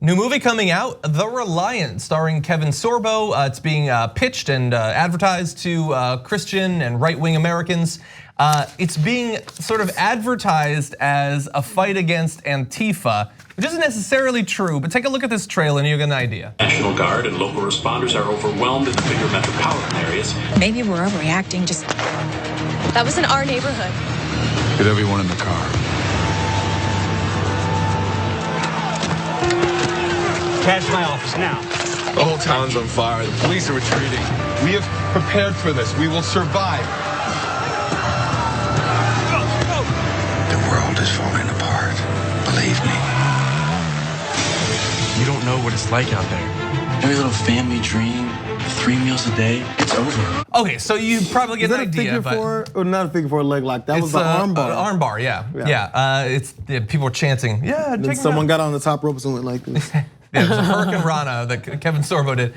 New movie coming out, The Reliant, starring Kevin Sorbo. It's being pitched and advertised to Christian and right-wing Americans. It's being sort of advertised as a fight against Antifa, which isn't necessarily true, but take a look at this trailer and you get an idea. National Guard and local responders are overwhelmed in the bigger metropolitan areas. Maybe we're overreacting, just... That was in our neighborhood. Get everyone in the car. Cash my office now. The whole town's on fire. The police are retreating. We have prepared for this. We will survive. The world is falling apart. Believe me. You don't know what it's like out there. Every little family dream, 3 meals a day, it's over. Okay, so you probably get an idea, but or not a figure 4 leg lock. That was the arm bar. Arm bar, yeah. People were chanting, yeah. Then someone got on the top ropes and went like this. Yeah, it was a Hurricane Rana that Kevin Sorbo did.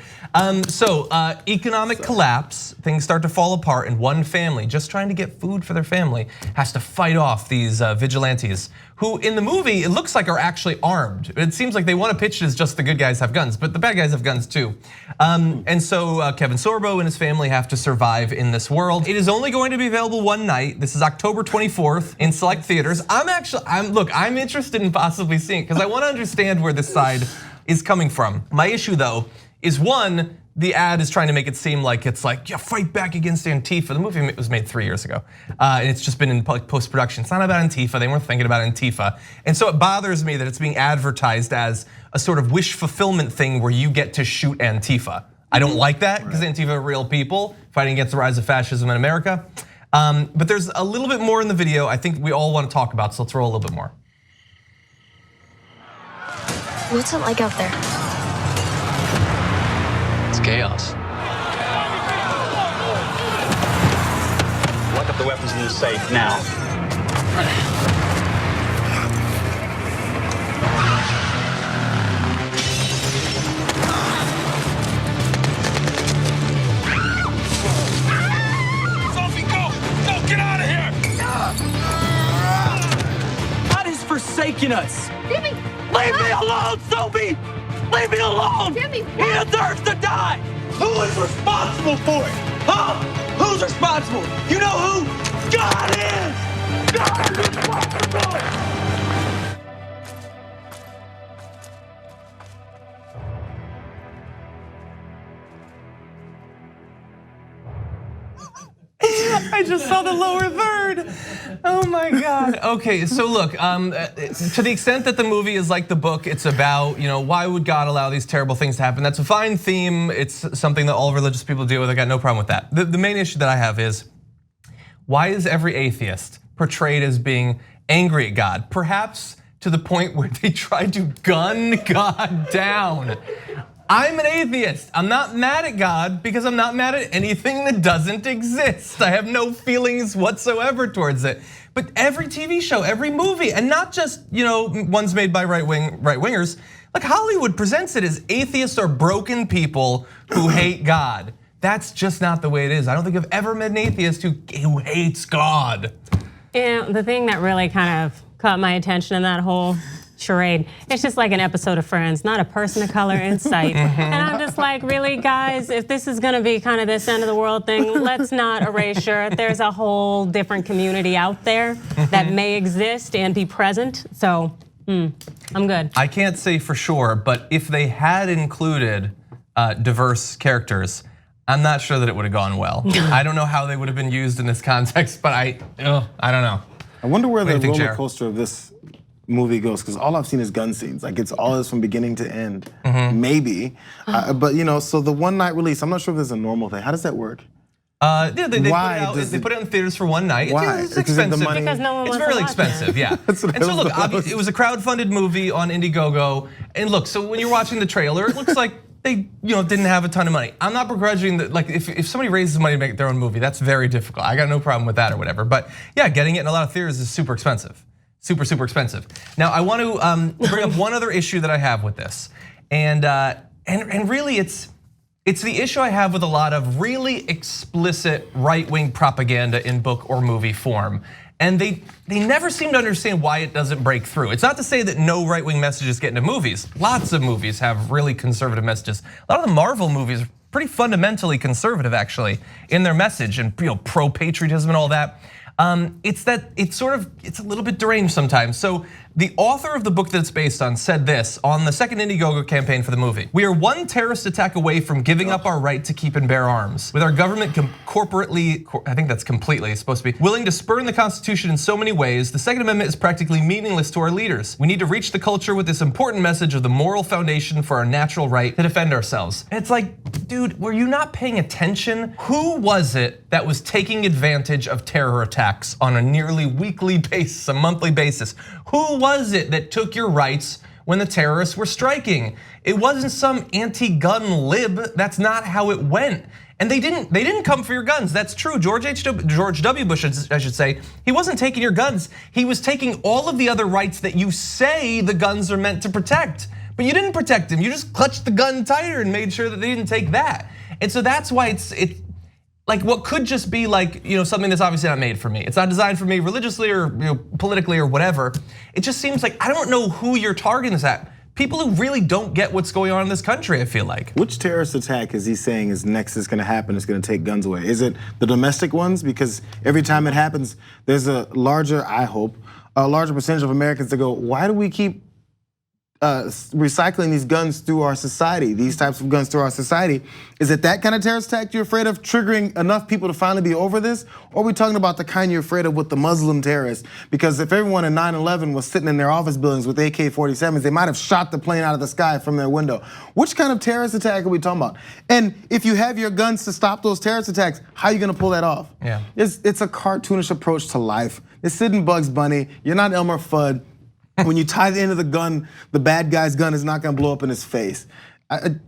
Economic collapse, things start to fall apart, and one family, just trying to get food for their family, has to fight off these vigilantes, who in the movie, it looks like are actually armed. It seems like they want to pitch it as just the good guys have guns, but the bad guys have guns too. And so Kevin Sorbo and his family have to survive in this world. It is only going to be available one night. This is October 24th in select theaters. I'm interested in possibly seeing it, because I want to understand where this side is coming from. My issue though is one, the ad is trying to make it seem like it's like, yeah, fight back against Antifa. The movie was made 3 years ago, and it's just been in post-production. It's not about Antifa, they weren't thinking about Antifa. And so it bothers me that it's being advertised as a sort of wish fulfillment thing where you get to shoot Antifa. I don't like that, because Antifa are real people fighting against the rise of fascism in America. But there's a little bit more in the video I think we all want to talk about, so let's roll a little bit more. What's it like out there? It's chaos. Lock up the weapons in the safe now. Sophie, go! Go, get out of here! God has forsaken us. Jimmy! Leave me alone, Sophie! Leave me alone! Jimmy, he deserves to die! Who is responsible for it? Huh? Who's responsible? You know who? God is! God is responsible! I just saw the lower third. Oh my God. Okay, so look, to the extent that the movie is like the book, it's about, why would God allow these terrible things to happen? That's a fine theme. It's something that all religious people deal with. I got no problem with that. The main issue that I have is, why is every atheist portrayed as being angry at God? Perhaps to the point where they try to gun God down. I'm an atheist. I'm not mad at God because I'm not mad at anything that doesn't exist. I have no feelings whatsoever towards it. But every TV show, every movie, and not just ones made by right-wingers, like Hollywood presents it as atheists are broken people who hate God. That's just not the way it is. I don't think I've ever met an atheist who hates God. The thing that really kind of caught my attention in that whole charade, it's just like an episode of Friends, not a person of color in sight. And I'm just like, really, guys, if this is gonna be kind of this end of the world thing, let's not erasure. There's a whole different community out there that may exist and be present. So, I'm good. I can't say for sure, but if they had included diverse characters, I'm not sure that it would have gone well. I don't know how they would have been used in this context, but I don't know. I wonder where the roller Jayar? coaster of this movie goes, because all I've seen is gun scenes. Like it's all this from beginning to end, maybe. But so the one night release, I'm not sure if there's a normal thing. How does that work? They put it out in theaters for one night. Why? It's expensive. Because no one It's wants very to watch expensive, yeah. And so look, it was a crowd-funded movie on Indiegogo. And look, so when you're watching the trailer, it looks like they didn't have a ton of money. I'm not begrudging that. Like if somebody raises money to make their own movie, that's very difficult. I got no problem with that or whatever. But yeah, getting it in a lot of theaters is super expensive. Super, super expensive. Now I want to bring up one other issue that I have with this, and really it's the issue I have with a lot of really explicit right-wing propaganda in book or movie form. And they never seem to understand why it doesn't break through. It's not to say that no right-wing messages get into movies. Lots of movies have really conservative messages. A lot of the Marvel movies are pretty fundamentally conservative, actually, in their message and pro-patriotism and all that. It's a little bit deranged sometimes. So the author of the book that it's based on said this on the second Indiegogo campaign for the movie. We are one terrorist attack away from giving up our right to keep and bear arms. With our government corporately, I think that's completely supposed to be, willing to spurn the Constitution in so many ways, the Second Amendment is practically meaningless to our leaders. We need to reach the culture with this important message of the moral foundation for our natural right to defend ourselves. And it's like, dude, were you not paying attention? Who was it that was taking advantage of terror attacks on a nearly weekly basis, a monthly basis? Who was it that took your rights when the terrorists were striking? It wasn't some anti-gun lib. That's not how it went. And they didn't come for your guns. That's true. George W. Bush, I should say, he wasn't taking your guns. He was taking all of the other rights that you say the guns are meant to protect. But you didn't protect them. You just clutched the gun tighter and made sure that they didn't take that. And so that's why it's like what could just be like, something that's obviously not made for me. It's not designed for me religiously or politically or whatever. It just seems like I don't know who you're targeting this at. People who really don't get what's going on in this country, I feel like. Which terrorist attack is he saying is next is gonna happen, is gonna take guns away? Is it the domestic ones? Because every time it happens, there's a larger, I hope, a larger percentage of Americans that go, why do we keep recycling these guns through our society, these types of guns through our society? Is it that kind of terrorist attack you're afraid of triggering enough people to finally be over this? Or are we talking about the kind you're afraid of with the Muslim terrorists? Because if everyone in 9/11 was sitting in their office buildings with AK-47s, they might have shot the plane out of the sky from their window. Which kind of terrorist attack are we talking about? And if you have your guns to stop those terrorist attacks, how are you gonna pull that off? Yeah. It's a cartoonish approach to life. It's Sid Bugs Bunny, you're not Elmer Fudd. When you tie the end of the gun, the bad guy's gun is not gonna blow up in his face. The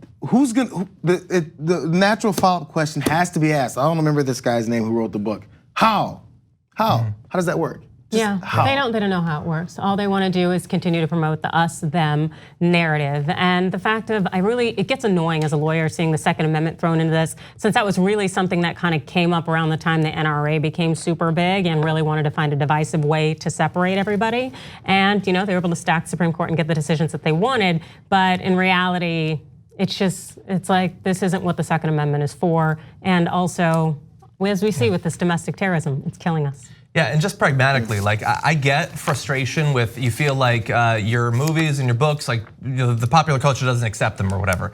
natural follow-up question has to be asked. I don't remember this guy's name who wrote the book. How? How does that work? Yeah, they don't know how it works. All they want to do is continue to promote the us, them narrative. And the fact of, it gets annoying as a lawyer seeing the Second Amendment thrown into this, since that was really something that kind of came up around the time the NRA became super big and really wanted to find a divisive way to separate everybody. And they were able to stack Supreme Court and get the decisions that they wanted. But in reality, it's like, this isn't what the Second Amendment is for. And also, as we see with this domestic terrorism, it's killing us. Yeah, and just pragmatically, like I get frustration with, you feel like your movies and your books, like the popular culture doesn't accept them or whatever.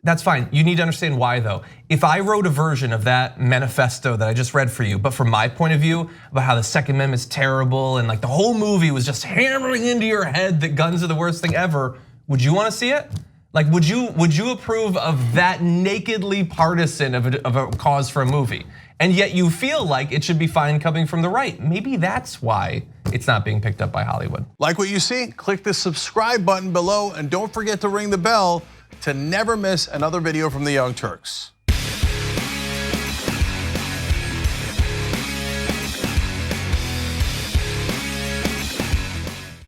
That's fine, you need to understand why though. If I wrote a version of that manifesto that I just read for you, but from my point of view about how the Second Amendment is terrible and like the whole movie was just hammering into your head that guns are the worst thing ever, would you wanna see it? Like, would you approve of that nakedly partisan of a cause for a movie? And yet you feel like it should be fine coming from the right. Maybe that's why it's not being picked up by Hollywood. Like what you see? Click the subscribe button below and don't forget to ring the bell to never miss another video from the Young Turks.